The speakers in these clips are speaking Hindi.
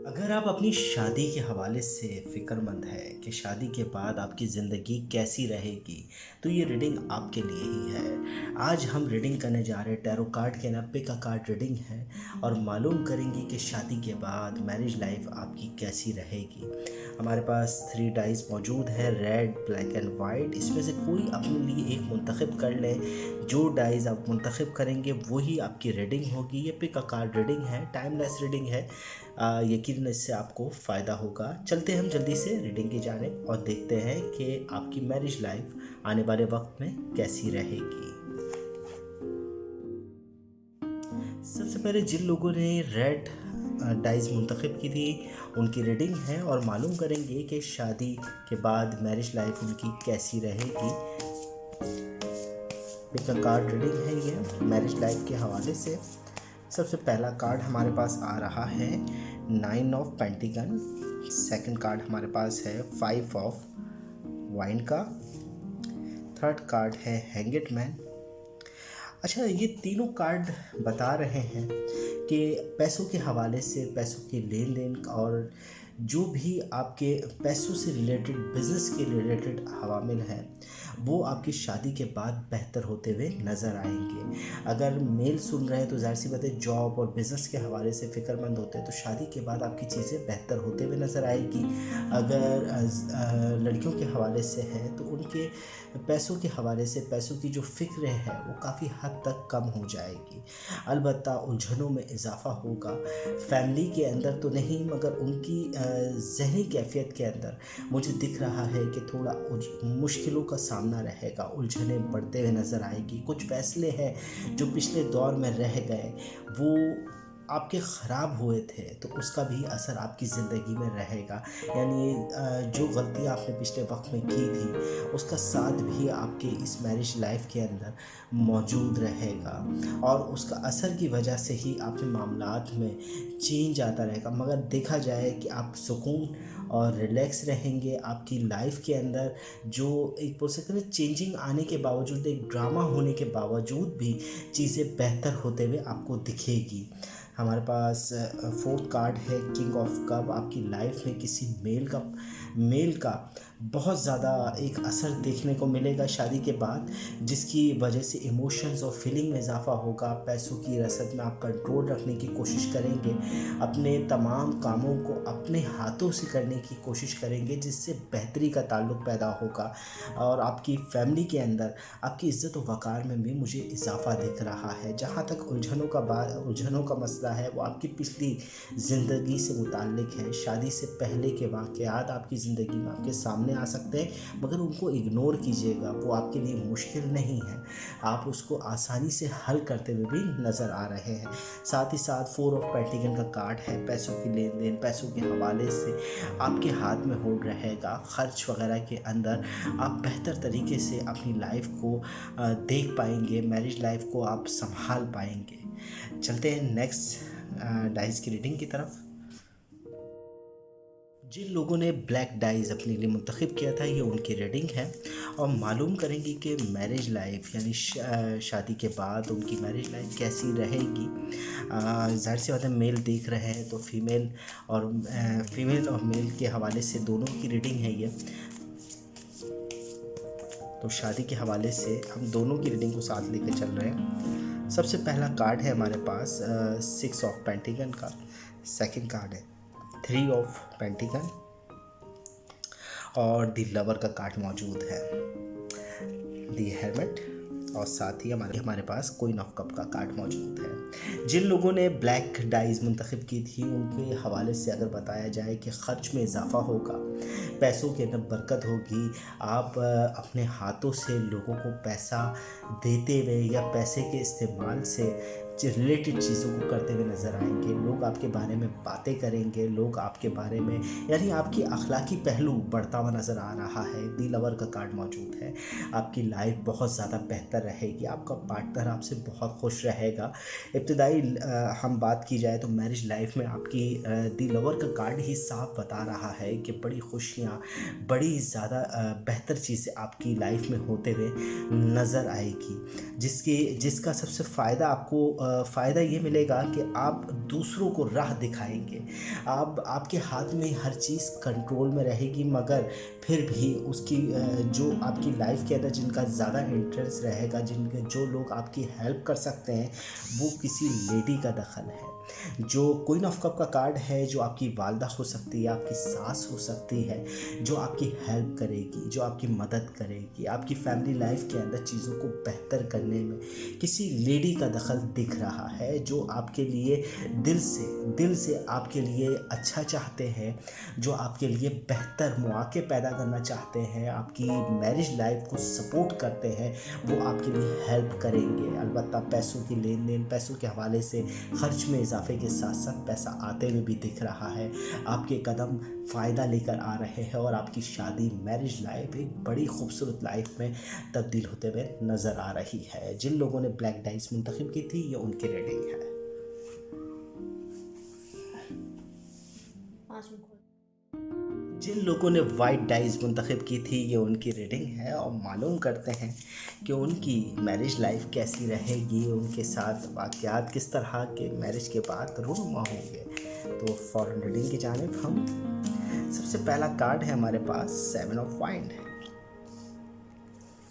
अगर आप अपनी शादी के हवाले से फ़िक्रमंद है कि शादी के बाद आपकी ज़िंदगी कैसी रहेगी, तो ये रीडिंग आपके लिए ही है। आज हम रीडिंग करने जा रहे हैं टैरो कार्ड के ना पिक अ कार्ड रीडिंग है और मालूम करेंगे कि शादी के बाद मैरिज लाइफ आपकी कैसी रहेगी। हमारे पास 3 डाइस मौजूद है, रेड, ब्लैक एंड वाइट। इसमें से कोई अपने लिए एक मुंतखब कर लें। जो डाइस आप मुंतखब करेंगे वही आपकी रीडिंग होगी। ये पिक अ कार्ड रीडिंग है, टाइमलेस रीडिंग है। यकीनन इससे आपको फ़ायदा होगा। चलते हम जल्दी से रीडिंग की जानिब और देखते हैं कि आपकी मैरिज लाइफ आने वाले वक्त में कैसी रहेगी। सबसे पहले जिन लोगों ने रेड डाइज मुंतखब की थी उनकी रीडिंग है और मालूम करेंगे कि शादी के बाद मैरिज लाइफ उनकी कैसी रहेगी। पिक अ कार्ड रीडिंग है ये मैरिज लाइफ के हवाले से। सबसे पहला कार्ड हमारे पास आ रहा है 9 ऑफ पेंटिकन। सेकंड कार्ड हमारे पास है 5 ऑफ वाइन का। थर्ड कार्ड है हैंगड मैन। अच्छा, ये तीनों कार्ड बता रहे हैं कि पैसों के हवाले से, पैसों के लेन देन और जो भी आपके पैसों से रिलेटेड, बिज़नेस के रिलेटेड अवामिल हैं, वो आपकी शादी के बाद बेहतर होते हुए नज़र आएंगे। अगर मेल सुन रहे हैं तो ज़ाहिर सी बात है जॉब और बिज़नेस के हवाले से फ़िक्रमंद होते हैं तो शादी के बाद आपकी चीज़ें बेहतर होते हुए नज़र आएगी। अगर लड़कियों के हवाले से है तो उनके पैसों के हवाले से पैसों की जो फ़िक्र है वो काफ़ी हद तक कम हो जाएगी। अलबत्ता उलझनों में इजाफ़ा होगा। फैमिली के अंदर तो नहीं मगर उनकी ज़हनी कैफियत के अंदर मुझे दिख रहा है कि थोड़ा मुश्किलों का सामना रहेगा। उलझनें बढ़ते हुए नज़र आएगी। कुछ फ़ैसले हैं जो पिछले दौर में रह गए, वो आपके ख़राब हुए थे तो उसका भी असर आपकी ज़िंदगी में रहेगा। यानी जो गलतियाँ आपने पिछले वक्त में की थी उसका साथ भी आपके इस मैरिज लाइफ के अंदर मौजूद रहेगा और उसका असर की वजह से ही आपके मामलात में चेंज आता रहेगा। मगर देखा जाए कि आप सुकून और रिलैक्स रहेंगे। आपकी लाइफ के अंदर जो एक बोल सकते हैं चेंजिंग आने के बावजूद, एक ड्रामा होने के बावजूद भी चीज़ें बेहतर होते हुए आपको दिखेगी। हमारे पास फोर्थ कार्ड है किंग ऑफ कप। आपकी लाइफ में किसी मेल का बहुत ज़्यादा एक असर देखने को मिलेगा शादी के बाद, जिसकी वजह से इमोशंस और फीलिंग में इजाफा होगा। पैसों की रसद में आप कंट्रोल रखने की कोशिश करेंगे। अपने तमाम कामों को अपने हाथों से करने की कोशिश करेंगे जिससे बेहतरी का ताल्लुक़ पैदा होगा और आपकी फैमिली के अंदर आपकी इज़्ज़त व वक़ार में भी मुझे इजाफ़ा दिख रहा है। जहाँ तक उलझनों का मसला है वो आपकी पिछली ज़िंदगी से मुताल्लिक़ है। शादी से पहले के वाक़यात आपकी ज़िंदगी में आपके सामने आ सकते हैं मगर उनको इग्नोर कीजिएगा, वो आपके लिए मुश्किल नहीं है। आप उसको आसानी से हल करते हुए भी नज़र आ रहे हैं। साथ ही साथ 4 ऑफ पेंटिकल का कार्ड है पैसों की लेन देन, पैसों के हवाले से आपके हाथ में होल्ड रहेगा। ख़र्च वगैरह के अंदर आप बेहतर तरीके से अपनी लाइफ को देख पाएंगे, मैरिज लाइफ को आप संभाल पाएंगे। चलते हैं नेक्स्ट डाइस की रीडिंग की तरफ। जिन लोगों ने ब्लैक डाइज अपने लिए मुंतखब किया था ये उनकी रीडिंग है और मालूम करेंगे कि मैरिज लाइफ यानी शादी के बाद उनकी मैरिज लाइफ कैसी रहेगी। ज़ाहिर सी बात है मेल देख रहे हैं तो फीमेल और मेल के हवाले से दोनों की रीडिंग है ये। तो शादी के हवाले से हम दोनों की रीडिंग को साथ लेकर चल रहे हैं। सबसे पहला कार्ड है हमारे पास 6 ऑफ पेंटिकल का। सेकंड कार्ड है 3 ऑफ पेंटिकल और दी लवर का कार्ड मौजूद है, दी हेरमिट। और साथ ही हमारे पास क्वीन ऑफ कप का कार्ड मौजूद है। जिन लोगों ने ब्लैक डाइज मुंतखब की थी उनके हवाले से अगर बताया जाए कि ख़र्च में इजाफ़ा होगा, पैसों के अंदर बरकत होगी। आप अपने हाथों से लोगों को पैसा देते हुए या पैसे के इस्तेमाल से रिलेटेड चीज़ों को करते हुए नज़र आएंगे। लोग आपके बारे में बातें करेंगे, लोग आपके बारे में यानी आपकी अखलाकी पहलू बढ़ता हुआ नज़र आ रहा है। दी लवर का कार्ड मौजूद है। आपकी लाइफ बहुत ज़्यादा बेहतर रहेगी, आपका पार्टनर आपसे बहुत खुश रहेगा। इब्तिदाई हम बात की जाए तो मैरिज लाइफ में आपकी दी लवर का कार्ड ही साफ बता रहा है कि बड़ी खुशियाँ, बड़ी ज़्यादा बेहतर चीज़ें आपकी लाइफ में होते हुए नज़र आएगी, जिसका सबसे फ़ायदा आपको फ़ायदा ये मिलेगा कि आप दूसरों को राह दिखाएंगे। आपके हाथ में हर चीज़ कंट्रोल में रहेगी, मगर फिर भी उसकी जो आपकी लाइफ के अंदर जिनका ज़्यादा इंटरेस्ट रहेगा, जिनके जो लोग आपकी हेल्प कर सकते हैं, वो किसी लेडी का दखल है। जो क्वीन ऑफ कप का कार्ड है, जो आपकी वालदा हो सकती है, आपकी सास हो सकती है, जो आपकी हेल्प करेगी, जो आपकी मदद करेगी, आपकी फैमिली लाइफ के अंदर चीज़ों को बेहतर करने में किसी लेडी का दखल दिख रहा है, जो आपके लिए दिल से आपके लिए अच्छा चाहते हैं, जो आपके लिए बेहतर मौके पैदा करना चाहते हैं, आपकी मैरिज लाइफ को सपोर्ट करते हैं, वो आपके लिए हेल्प करेंगे। अलबत्ता पैसों की लेन देन, पैसों के हवाले से खर्च में इजाफे के साथ साथ पैसा आते हुए भी दिख रहा है। आपके कदम फ़ायदा लेकर आ रहे हैं और आपकी शादी, मैरिज लाइफ एक बड़ी खूबसूरत लाइफ में तब्दील होते हुए नज़र आ रही है। जिन लोगों ने ब्लैक डाइस मुंतखब की थी, ये उनकी रेटिंग है। जिन लोगों ने वाइट डाइस मुंतखब की थी, ये उनकी रीडिंग है। और मालूम करते हैं कि उनकी मैरिज लाइफ कैसी रहेगी, उनके साथ वाक़यात किस तरह के मैरिज के बाद रूनुमा होंगे। तो फॉरन रीडिंग की जानिब हम सबसे पहला कार्ड है हमारे पास 7 ऑफ वाइंड है,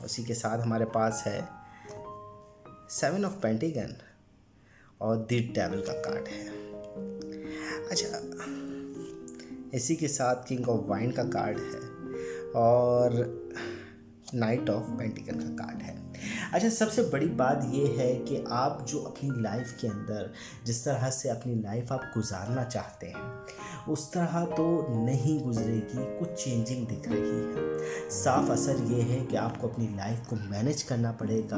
उसी के साथ हमारे पास है 7 ऑफ पेंटिकन और द डेविल का कार्ड है। अच्छा, इसी के साथ किंग ऑफ वाइन का कार्ड है और नाइट ऑफ पेंटिकल का कार्ड है। अच्छा, सबसे बड़ी बात ये है कि आप जो अपनी लाइफ के अंदर जिस तरह से अपनी लाइफ आप गुजारना चाहते हैं, उस तरह तो नहीं गुजरेगी, कुछ चेंजिंग दिख रही है। साफ असर ये है कि आपको अपनी लाइफ को मैनेज करना पड़ेगा।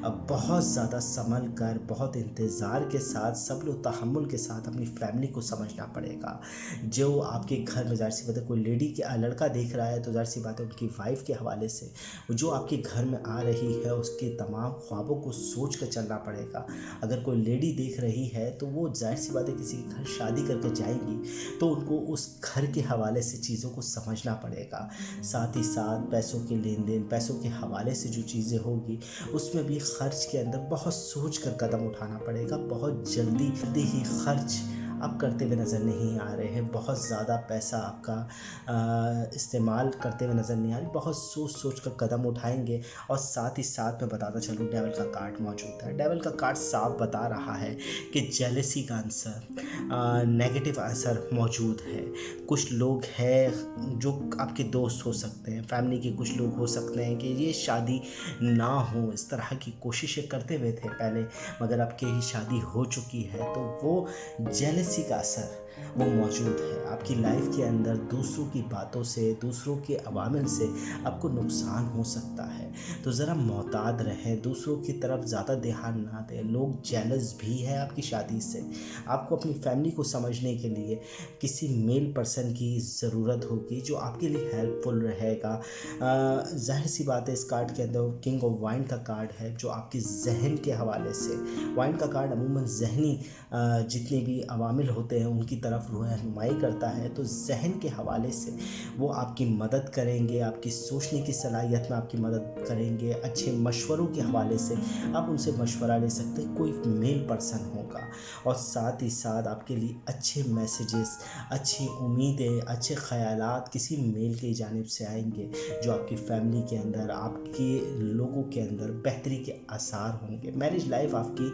अब बहुत ज़्यादा संभल कर, बहुत इंतज़ार के साथ, सब्र और तहम्मुल के साथ अपनी फैमिली को समझना पड़ेगा। जो आपके घर में, ज़ाहिर सी बात है, कोई लेडी के लड़का देख रहा है तो ज़ाहिर सी बात है उनकी वाइफ के हवाले से जो आपके घर में आ रही है, उसके तमाम ख्वाबों को सोच कर चलना पड़ेगा। अगर कोई लेडी देख रही है तो वो ज़ाहिर सी बात है किसी के घर शादी करके जाएंगी, तो उनको उस घर के हवाले से चीज़ों को समझना पड़ेगा। साथ ही साथ पैसों के लेन देन, पैसों के हवाले से जो चीज़ें होगी, उसमें भी खर्च के अंदर बहुत सोच कर कदम उठाना पड़ेगा। बहुत जल्दी ही खर्च आप करते हुए नज़र नहीं आ रहे हैं। बहुत ज़्यादा पैसा आपका इस्तेमाल करते हुए नज़र नहीं आ रही। बहुत सोच कर कदम उठाएंगे। और साथ ही साथ मैं बताता चलूँ, डेविल का कार्ड मौजूद है। डेविल का कार्ड साफ बता रहा है कि जेलसी का आंसर, नेगेटिव असर मौजूद है। कुछ लोग हैं जो आपके दोस्त हो सकते हैं, फैमिली के कुछ लोग हो सकते हैं कि ये शादी ना हो, इस तरह की कोशिशें करते हुए थे पहले, मगर अब की ही शादी हो चुकी है, तो वो जेलसी का असर वो मौजूद है। आपकी लाइफ के अंदर दूसरों की बातों से, दूसरों के अवामिल से आपको नुकसान हो सकता है, तो ज़रा मोहतात रहें, दूसरों की तरफ ज़्यादा ध्यान ना दें। लोग जेलस भी है आपकी शादी से। आपको अपनी फैमिली को समझने के लिए किसी मेल पर्सन की ज़रूरत होगी जो आपके लिए हेल्पफुल रहेगा। जाहिर सी बात है, इस कार्ड के अंदर किंग ऑफ वाइन का कार्ड है जो आपके जहन के हवाले से, वाइन का कार्ड अमूमन जहनी जितने भी अवामिल होते हैं उनकी तरफ रहनुमाई करता है, तो जहन के हवाले से वो आपकी मदद करेंगे, आपकी सोचने की सलाहियत में आपकी मदद करेंगे। अच्छे मशवरों के हवाले से आप उनसे मशवरा ले सकते हैं, कोई मेल पर्सन होगा। और साथ ही साथ आपके लिए अच्छे मैसेजेस, अच्छी उम्मीदें, अच्छे ख़यालात किसी मेल की जानिब से आएंगे जो आपकी फैमिली के अंदर, आपके लोगों के अंदर बेहतरी के आसार होंगे। मैरिज लाइफ आपकी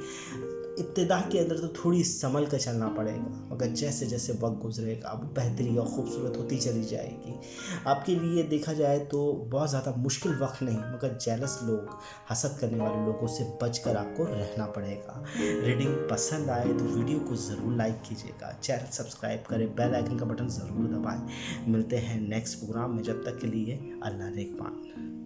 इब्तिदा के अंदर तो थोड़ी संभल कर चलना पड़ेगा, मगर जैसे जैसे वक्त गुजरेगा वो बेहतरी और ख़ूबसूरत होती चली जाएगी। आपके लिए देखा जाए तो बहुत ज़्यादा मुश्किल वक्त नहीं, मगर जेलस लोग, हसद करने वाले लोगों से बचकर आपको रहना पड़ेगा। रीडिंग पसंद आए तो वीडियो को ज़रूर लाइक कीजिएगा, चैनल सब्सक्राइब करें, बेल आइकन का बटन ज़रूर दबाएँ। मिलते हैं नेक्स्ट प्रोग्राम में, जब तक के लिए अल्लाह नेगहबान।